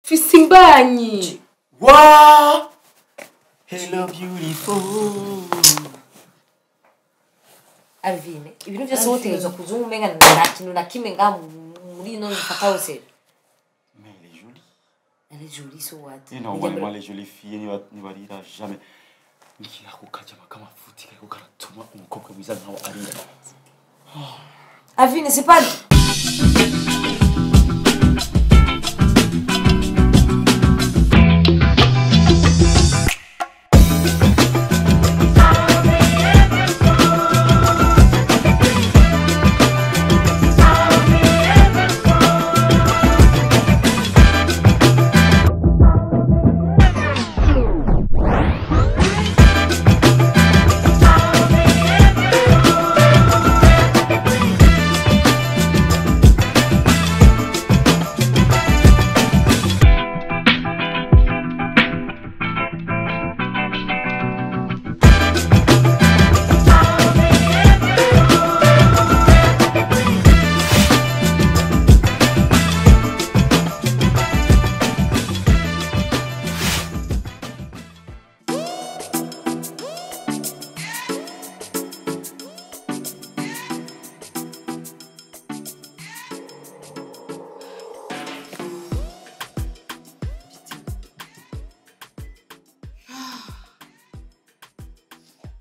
Fisimbanyi. Wow! Hello beautiful. Alvine, ibintu byose wotegerezwa kuzungu umenga nta kintu na kimwe muri ino nzifata hose. Mais elle est jolie. Elle est jolie, so what? Et normalement les jolies filles ne varira jamais. Nikira kukajama kama futi kako karatuma umukobwa mwiza nawe arira. Alvine, c'est pas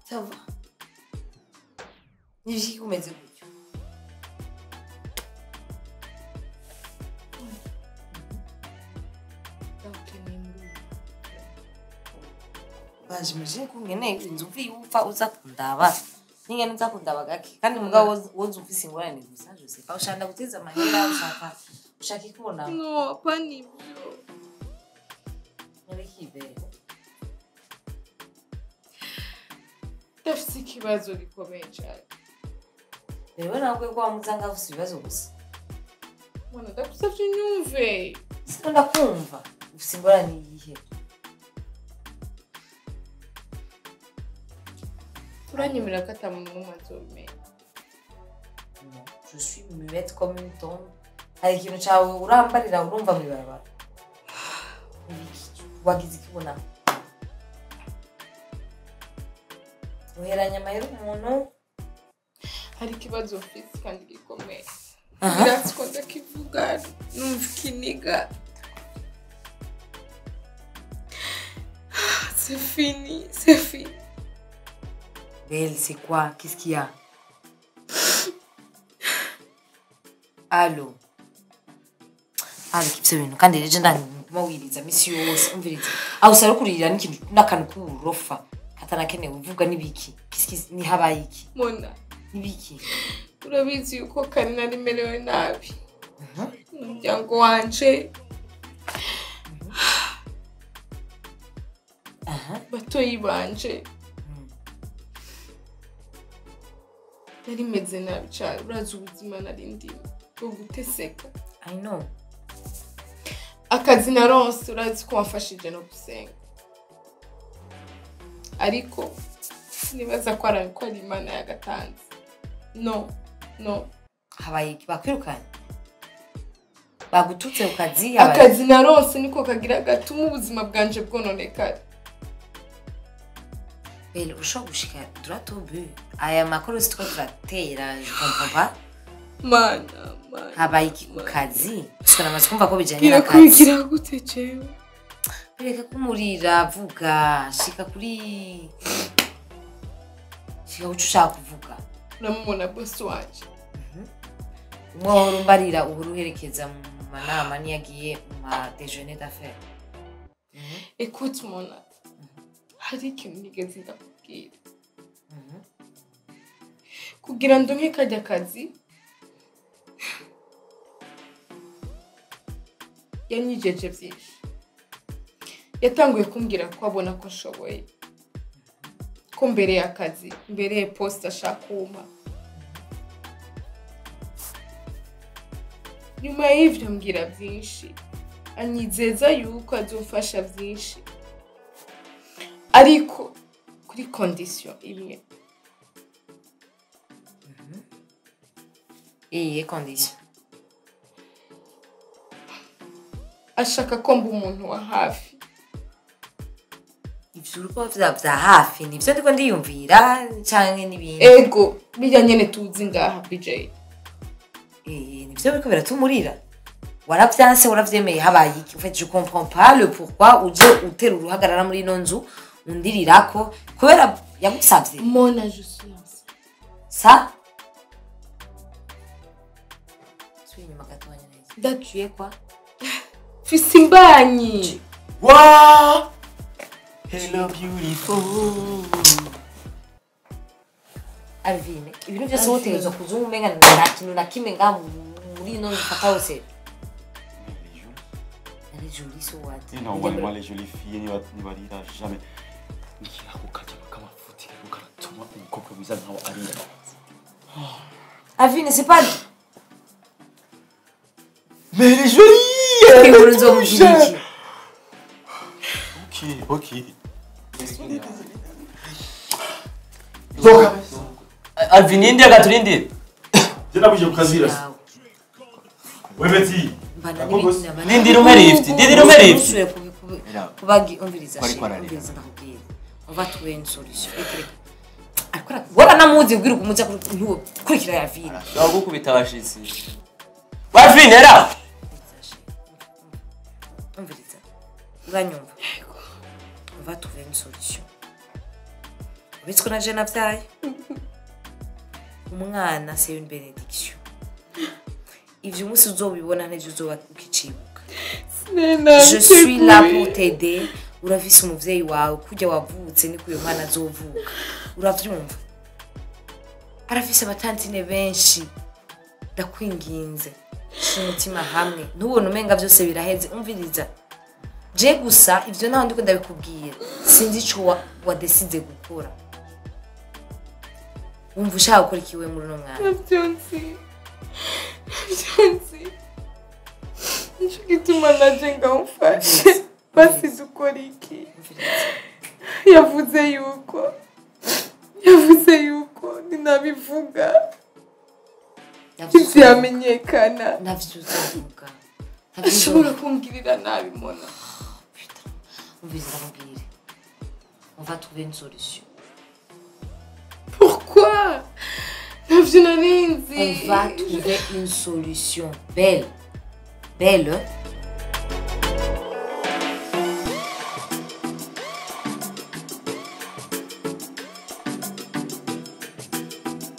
ça va. Nibiki kumeze gutyo. Bajimije kungene inzu upfa uza kundaba. Ningene uza kundaba gake kandi mugabo woza ufise ingorane gusa jose. Ka ushanda guteza amahera ushaka ikubona. No, pani byo. Nibiki Dafite ikibazo gikomeye cyane. Rero ntabwo kwa muzanga ufite ibibazo gusa. Mwana ndagusavye unyumve. Sikunda kumva. Ufite ingorane yihe? Turanyemera ko atamuntu mazomenya. Je suis muette comme une tombe. Hari ikintu cyawe urambarira urumva mu barabara. Wagize ikibona. Uheranya amahera umuntu. Hari ikibazo ufite kandi gikomeye. Biratse ko ndakivuga numva ikiniga. C'est fini, c'est fini. Belle, c'est quoi? Qu'est-ce qu'il y a? Allô? Allô, kibse bintu kandi rije ndanguma wiriza misi yose umviriza. Aho usara kurira n'ikintu n'akantu k'uburofa. Katanakenewe uvuga nibiki? Qu'est-ce ni habaye iki? Mona. Nibiki? Urabizi yuko Karina ari merewe nabi. Umuryango wanje. Batoyi banje. Nari meze nabi cyane. Urazi ubuzima nari ndimo. Bwo guteseka. I know. Akazi naronse urazi ko wafashije no gusenga. Ariko nibaza ko ari Imana yagatanze. No. Habaye iki bakwirukanye? Bagututse ukazi akazi naronse niko kagira gatuma ubuzima bwanje bwononekara. Belle, ushobora gushika turatobe. Aya makuru sitwa turatera, je comprends pas. Mana. Habaye iki ku kazi? Ushobora amaze kumva ko bijanye n'akazi. Birakurikira gute cewe? Reka kumurira vuga, shika ushaka kuvuga. Uramubona boss wanje. Umwe urumbarira uruherekeza mu manama niyagiye mu déjeuner d'affaires. Écoute Mona. Hari ikintu nigeze ndakubwira. Kugira ndonke kajya kazi. Yanyijeje byinshi. Yatanguye kumbwira ko abona ko nshoboye. Ko mbere y'akazi, mbere poste ashakuma. Nyuma y'ivyo mbwira byinshi. Anyizeza yuko azofasha byinshi. Ariko kuri condition imwe. Iyihe condition? ashaka ko mba umuntu wa hafi. ivyo uriko vya hafi nivyo ndiko ndiyumvira canke n'ibindi Ego bijya nyene tuzi ngaha BJ. nivyo biriko biratumurira waravyanse waravyemeye habaye iki en fait je comprends pas le pourquoi uje utera uruhagarara muri ino nzu undirirako kubera yagusavye Mona je suis enceinte. ça tu inyuma gatonya neza Datuye quoi fise imbanyi. Wow! Hello beautiful. Alvine ibintu byose wotegerezwa kuzungu umenga nta kintu na kimwe nga muri ino nzu fata hose elle est jolie so what Normalement les jolies filles ni barira jamais. Ngira kukaja bakamafuti keko karatuma umukobwa mwiza nkawe arira. Alvine c'est pas Mais elle est jolie! que vous nous avons dit Ok. Alvin ninde gaturindi Jana buje kukazira. Wewe Betty. nindi rumerift kubagi umviriza umviriza ndakubwira on va trouver une solution akora wora namuzi ubwira kumuza kurikira ya Alvine bagukubita abashitsi Alvin era umviriza uranyumva on va trouver une solution bitsko na jena vyaye umwana c'est une bénédiction ivyo umunsi uzobibona nteje uzoba ukicibuka je suis là pour t'aider urafise umuvyeyi wawe kujya wavutse ni kuyo mwana azovuka uravyumva arafise abatantine benshi ndakwinginze umutima hamwe ntubone umenga byose biraheze umviriza je gusa ivyo naho ndiko ndabikubwira sinzi ico wadeside gukora umva ushaka gukora ikiwe muri no mwana Navyonzi. Nico gituma naje ngawufashe. Basi dukora iki? Yavuze yuko ninabivuga. Ivyamenyekana. navyo uzovuga Ashobora kumbwirira nabi Mona. umviriza ndakubwire on va trouver une solution Pourquoi? Navyo narinzi. on va trouver une solution belle